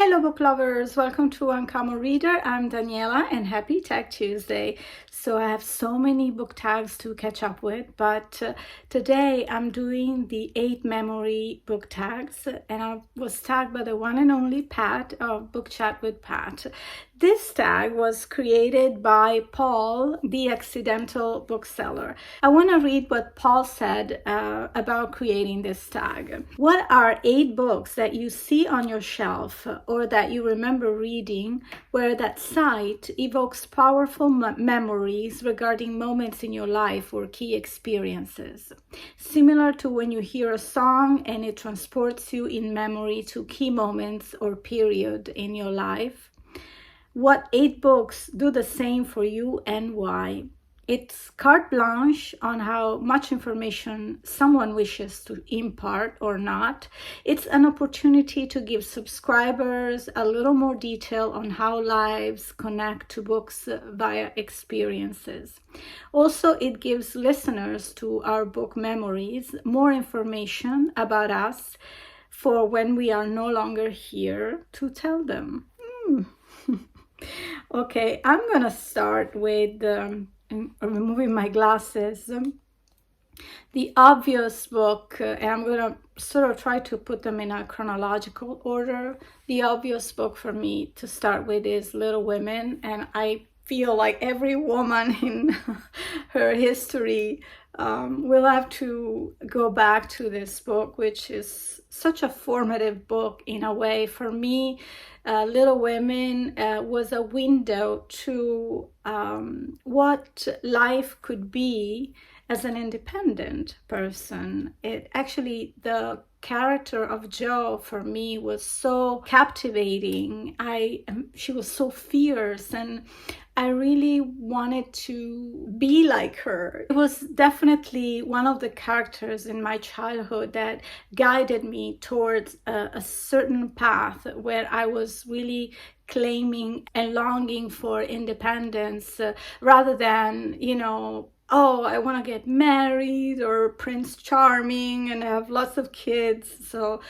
Hello book lovers, welcome to Uncommon Reader. I'm Daniela and happy Tag Tuesday. So I have so many book tags to catch up with, but today I'm doing the 8 memory book tags, and I was tagged by the one and only Pat of Book Chat with Pat. This tag was created by Paul, the accidental bookseller. I want to read what Paul said about creating this tag. What are 8 books that you see on your shelf or that you remember reading where that sight evokes powerful memories regarding moments in your life or key experiences? Similar to when you hear a song and it transports you in memory to key moments or period in your life. What 8 books do the same for you and why? It's carte blanche on how much information someone wishes to impart or not. It's an opportunity to give subscribers a little more detail on how lives connect to books via experiences. Also, it gives listeners to our book memories more information about us for when we are no longer here to tell them. Okay, I'm gonna start with removing my glasses. The obvious book, and I'm gonna sort of try to put them in a chronological order. The obvious book for me to start with is Little Women, and I feel like every woman in her history will have to go back to this book, which is such a formative book in a way. For me, Little Women was a window to what life could be as an independent person. It actually, the character of Jo for me was so captivating. She was so fierce, and I really wanted to be like her. It was definitely one of the characters in my childhood that guided me towards a certain path where I was really claiming and longing for independence rather than, oh, I want to get married or Prince Charming and have lots of kids. So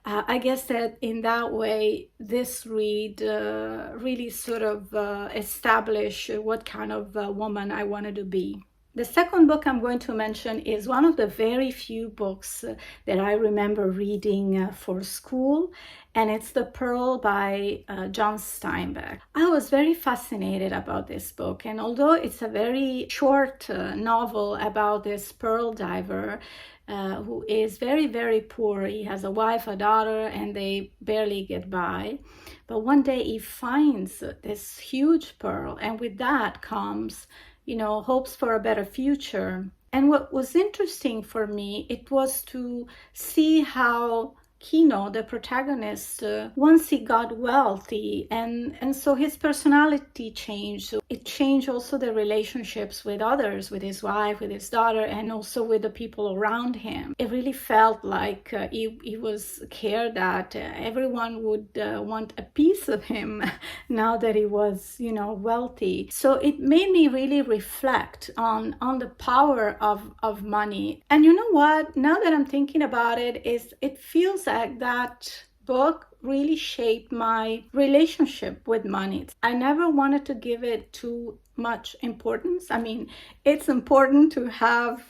I guess that in that way, this read really sort of established what kind of woman I wanted to be. The second book I'm going to mention is one of the very few books that I remember reading for school, and it's The Pearl by John Steinbeck. I was very fascinated about this book, and although it's a very short novel about this pearl diver who is very, very poor. He has a wife, a daughter, and they barely get by. But one day he finds this huge pearl, and with that comes hopes for a better future. And what was interesting for me, it was to see how Kino, the protagonist, once he got wealthy, and so his personality changed. So it changed also the relationships with others, with his wife, with his daughter, and also with the people around him. It really felt like he was cared that everyone would want a piece of him now that he was, wealthy. So it made me really reflect on the power of money. And you know what? Now that I'm thinking about it, it feels like that book really shaped my relationship with money. I never wanted to give it too much importance. I mean, it's important to have,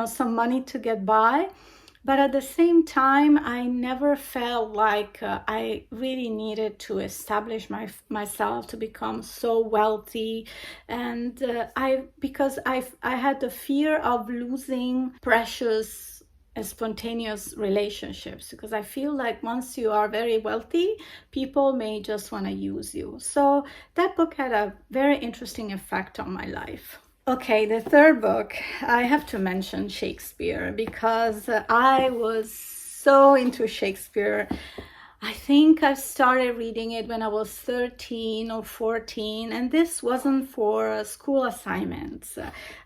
some money to get by. But at the same time, I never felt like I really needed to establish myself to become so wealthy. And because I had the fear of losing precious spontaneous relationships, because I feel like once you are very wealthy, people may just want to use you. So that book had a very interesting effect on my life. Okay, the third book, I have to mention Shakespeare, because I was so into Shakespeare. I think I started reading it when I was 13 or 14, and this wasn't for school assignments.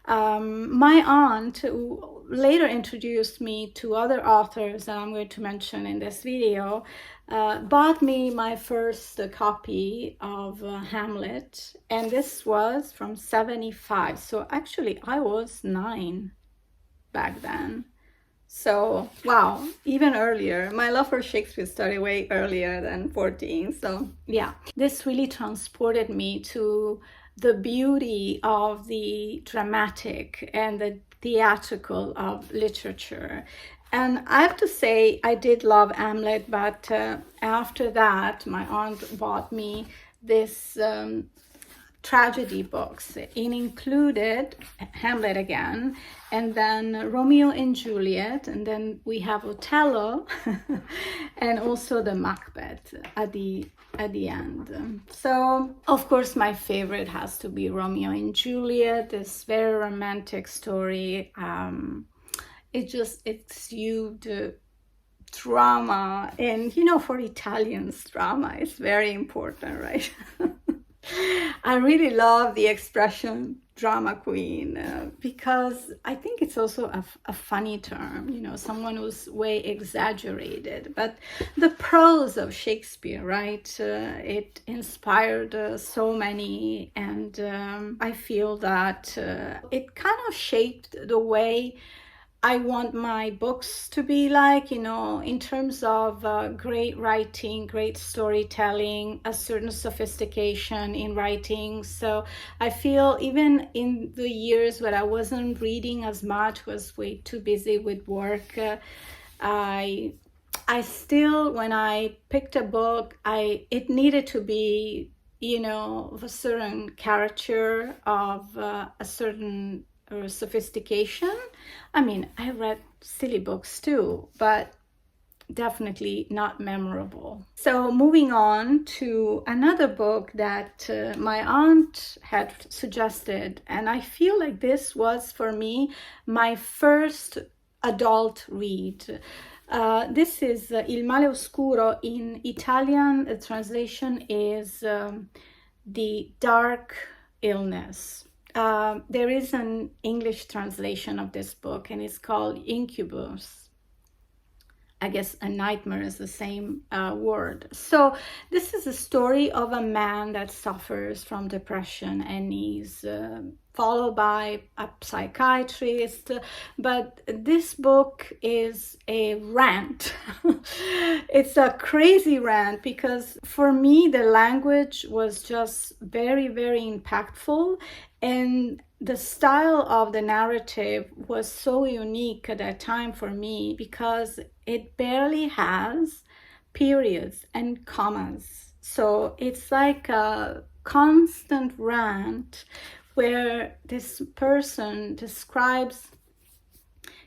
My aunt, who later introduced me to other authors that I'm going to mention in this video, bought me my first copy of Hamlet, and this was from 75. So actually I was 9 back then. So, wow, even earlier. My love for Shakespeare started way earlier than 14. So, yeah, this really transported me to the beauty of the dramatic and the theatrical of literature. And I have to say, I did love Hamlet, but after that, my aunt bought me this tragedy books. It included Hamlet again, and then Romeo and Juliet, and then we have Othello, and also the Macbeth at the end. So of course my favorite has to be Romeo and Juliet, this very romantic story. It exudes drama, and for Italians, drama is very important, right? I really love the expression drama queen because I think it's also a funny term, someone who's way exaggerated. But the prose of Shakespeare, right? It inspired so many, and I feel that it kind of shaped the way I want my books to be like, in terms of great writing, great storytelling, a certain sophistication in writing. So I feel even in the years where I wasn't reading as much, was way too busy with work, I still, when I picked a book, it needed to be, of a certain character, of a certain sophistication. I mean, I read silly books too, but definitely not memorable. So moving on to another book that my aunt had suggested, and I feel like this was for me my first adult read. This is Il male oscuro. In Italian, the translation is The Dark Illness. There is an English translation of this book, and it's called Incubus. I guess a nightmare is the same word. So this is a story of a man that suffers from depression, and he's followed by a psychiatrist. But this book is a rant. It's a crazy rant, because for me the language was just very, very impactful, and the style of the narrative was so unique at that time for me, because it barely has periods and commas. So it's like a constant rant where this person describes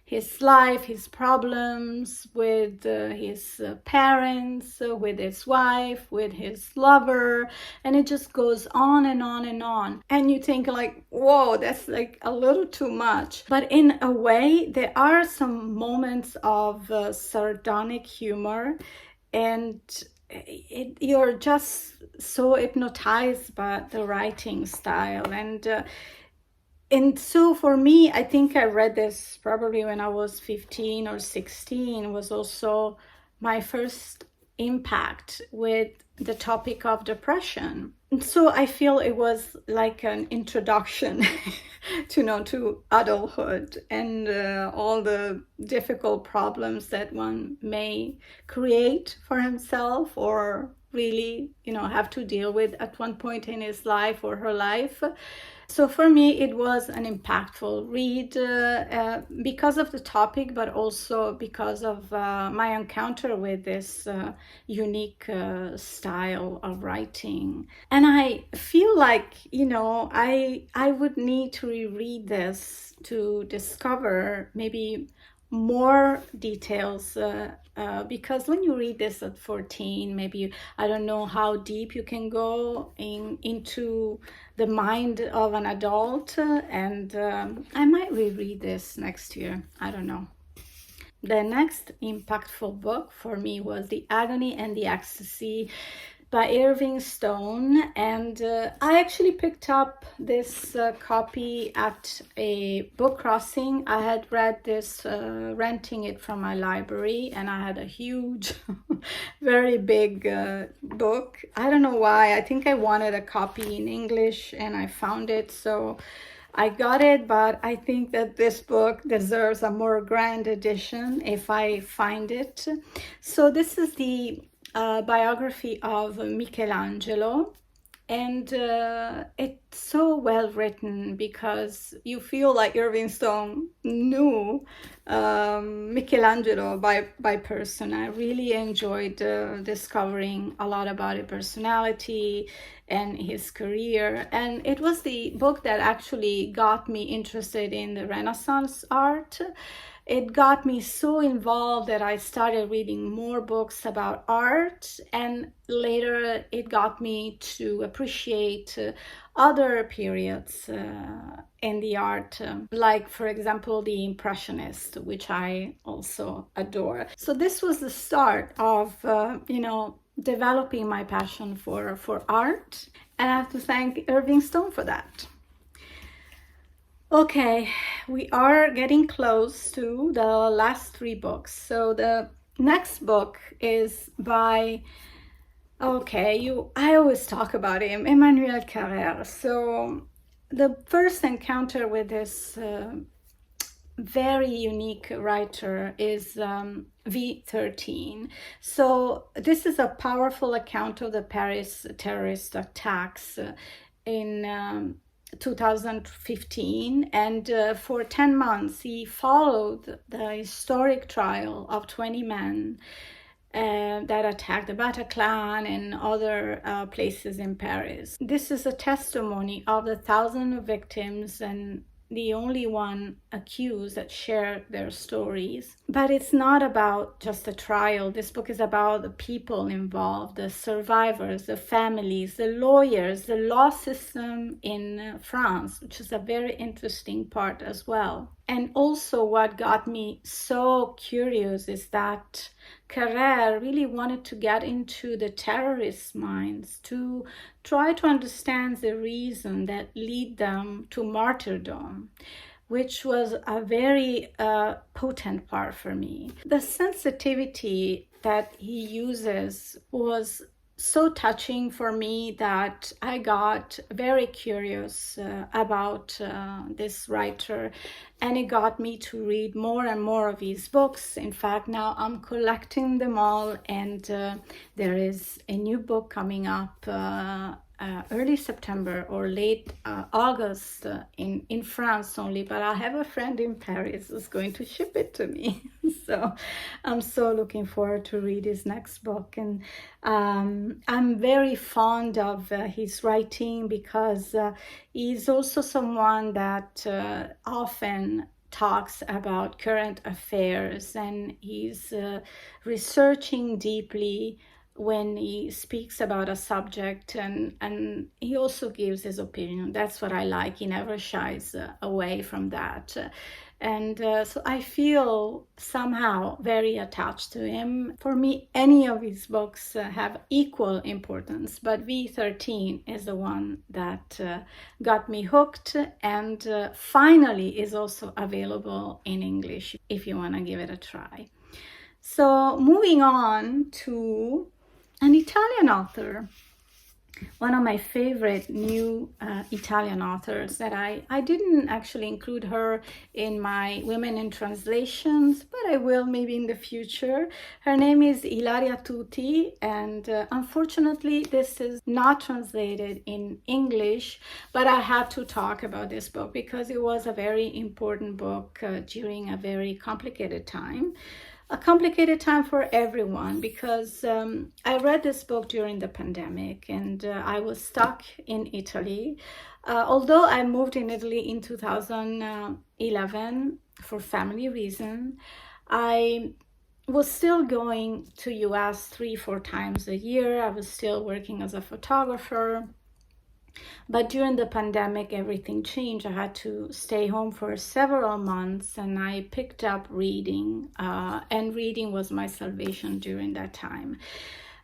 his life, his problems with his parents, with his wife, with his lover, and it just goes on and on and on. And you think like, whoa, that's like a little too much. But in a way, there are some moments of sardonic humor, and you're just so hypnotized by the writing style. And so for me, I think I read this probably when I was 15 or 16, was also my first impact with the topic of depression. And so I feel it was like an introduction to adulthood and all the difficult problems that one may create for himself, or really, have to deal with at one point in his life or her life. So for me, it was an impactful read because of the topic, but also because of my encounter with this unique style of writing. And I feel like, I would need to reread this to discover maybe more details, because when you read this at 14, maybe I don't know how deep you can go into the mind of an adult, and I might reread this next year. I don't know. The next impactful book for me was The Agony and the Ecstasy by Irving Stone, and I actually picked up this copy at a book crossing. I had read this, renting it from my library, and I had a huge, very big book. I don't know why. I think I wanted a copy in English, and I found it, so I got it, but I think that this book deserves a more grand edition if I find it. So this is the biography of Michelangelo. And it's so well written because you feel like Irving Stone knew Michelangelo by person. I really enjoyed discovering a lot about his personality and his career. And it was the book that actually got me interested in the Renaissance art. It got me so involved that I started reading more books about art, and later it got me to appreciate other periods in the art, like, for example, the Impressionist, which I also adore. So this was the start of, developing my passion for art, and I have to thank Irving Stone for that. Okay, we are getting close to the last 3 books. So the next book is by, I always talk about him, Emmanuel Carrère. So the first encounter with this very unique writer is V13. So this is a powerful account of the Paris terrorist attacks in 2015, and for 10 months he followed the historic trial of 20 men that attacked the Bataclan and other places in Paris. This is a testimony of the thousands of victims and the only one accused that shared their stories. But it's not about just a trial. This book is about the people involved, the survivors, the families, the lawyers, the law system in France, which is a very interesting part as well. And also what got me so curious is that Carrère really wanted to get into the terrorists' minds to try to understand the reason that lead them to martyrdom, which was a very potent part for me. The sensitivity that he uses was so touching for me that I got very curious about this writer, and it got me to read more and more of his books. In fact, now I'm collecting them all, and there is a new book coming up early September or late August in France only, but I have a friend in Paris who's going to ship it to me. So I'm so looking forward to read his next book. And I'm very fond of his writing because he's also someone that often talks about current affairs, and he's researching deeply when he speaks about a subject, and he also gives his opinion. That's what I like. He never shies away from that. And so I feel somehow very attached to him. For me, any of his books have equal importance, but V13 is the one that got me hooked, and finally is also available in English if you want to give it a try. So moving on to an Italian author, one of my favorite new Italian authors that I didn't actually include her in my Women in Translations, but I will maybe in the future. Her name is Ilaria Tuti, and unfortunately this is not translated in English, but I had to talk about this book because it was a very important book during a very complicated time. A complicated time for everyone, because I read this book during the pandemic, and I was stuck in Italy. Although I moved in Italy in 2011 for family reasons, I was still going to US 3-4 times a year. I was still working as a photographer. But during the pandemic, everything changed. I had to stay home for several months, and I picked up reading, and reading was my salvation during that time.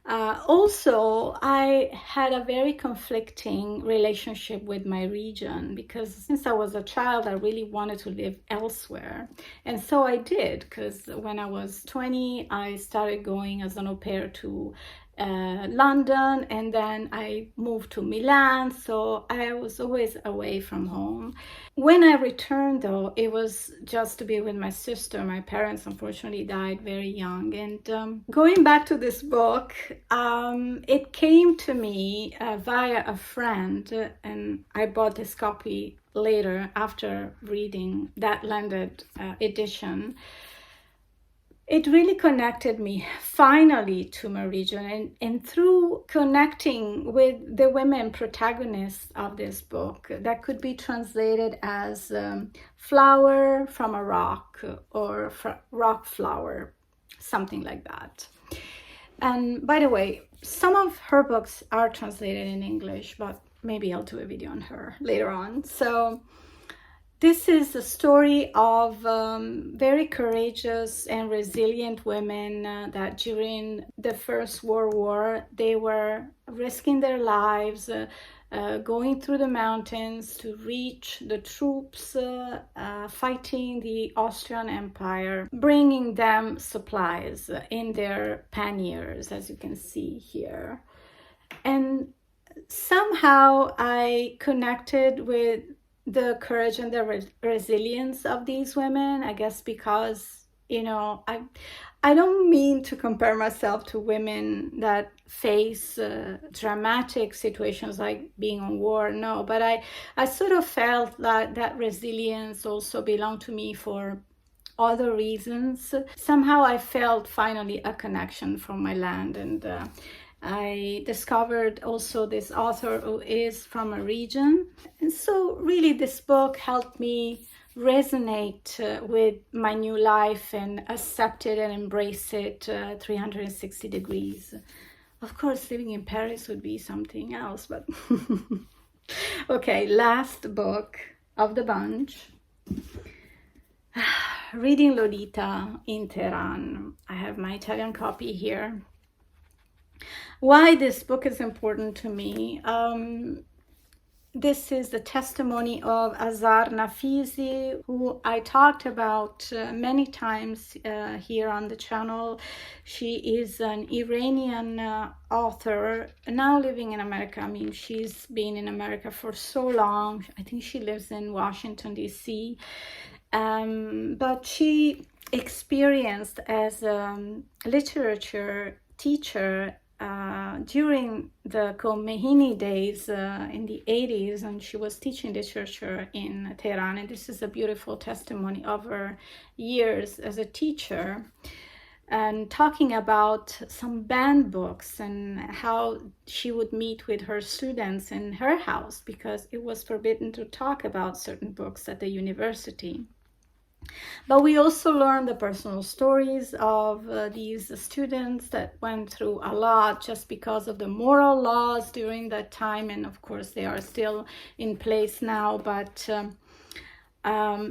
Also, I had a very conflicting relationship with my region, because since I was a child, I really wanted to live elsewhere. And so I did, because when I was 20, I started going as an au pair to London, and then I moved to Milan, so I was always away from home. When I returned, though, it was just to be with my sister. My parents unfortunately died very young, and going back to this book, it came to me via a friend, and I bought this copy later after reading that landed edition. It really connected me finally to my region, and through connecting with the women protagonists of this book, that could be translated as flower from a rock, or rock flower, something like that. And by the way, some of her books are translated in English, but maybe I'll do a video on her later on. So this is a story of very courageous and resilient women that during the First World War, they were risking their lives, going through the mountains to reach the troops fighting the Austrian Empire, bringing them supplies in their panniers, as you can see here. And somehow I connected with the courage and the resilience of these women, I guess because, you know, I don't mean to compare myself to women that face dramatic situations like being on war, no, but I sort of felt that resilience also belonged to me for other reasons. Somehow I felt finally a connection from my land, and I discovered also this author who is from a region. And so really this book helped me resonate with my new life and accept it and embrace it 360 degrees. Of course, living in Paris would be something else, but okay, last book of the bunch. Reading Lolita in Tehran. I have my Italian copy here. Why this book is important to me. This is the testimony of Azar Nafizi, who I talked about many times here on the channel. She is an Iranian author, now living in America. I mean, she's been in America for so long. I think she lives in Washington, D.C. But she experienced as a literature teacher during the Khomeini days in the 80s, and she was teaching literature in Tehran. And this is a beautiful testimony of her years as a teacher, and talking about some banned books and how she would meet with her students in her house because it was forbidden to talk about certain books at the university. But we also learned the personal stories of these students that went through a lot just because of the moral laws during that time. And of course, they are still in place now, but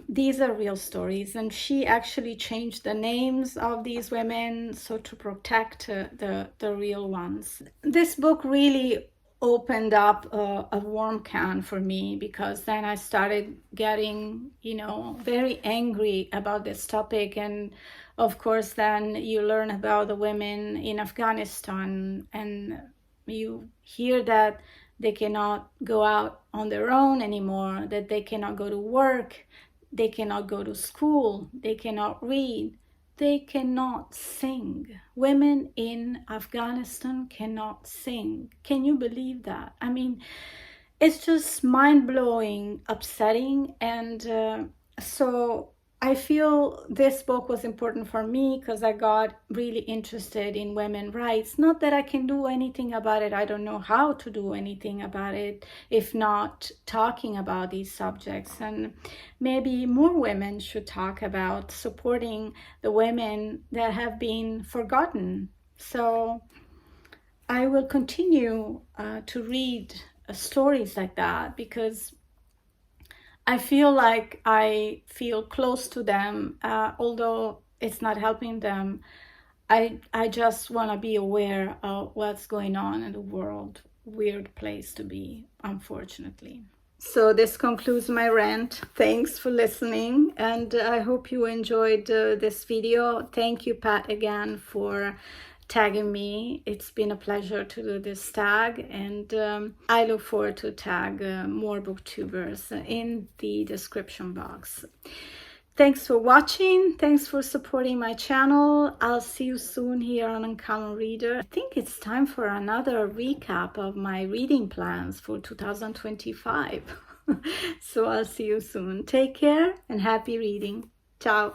these are real stories. And she actually changed the names of these women so to protect the real ones. This book really opened up a worm can for me, because then I started getting, you know, very angry about this topic. And of course, then you learn about the women in Afghanistan, and you hear that they cannot go out on their own anymore, that they cannot go to work, they cannot go to school, they cannot read, they cannot sing. Women in Afghanistan cannot sing. Can you believe that? I mean, it's just mind-blowing, upsetting. And so I feel this book was important for me because I got really interested in women's rights. Not that I can do anything about it. I don't know how to do anything about it if not talking about these subjects. And maybe more women should talk about supporting the women that have been forgotten. So I will continue to read stories like that, because I feel like I feel close to them, although it's not helping them. I just want to be aware of what's going on in the world. Weird place to be, unfortunately. So this concludes my rant. Thanks for listening, and I hope you enjoyed this video. Thank you, Pat, again for tagging me. It's been a pleasure to do this tag, and I look forward to tag more booktubers in the description box. Thanks for watching. Thanks for supporting my channel. I'll see you soon here on Uncommon Reader. I think it's time for another recap of my reading plans for 2025. So I'll see you soon. Take care and happy reading. Ciao.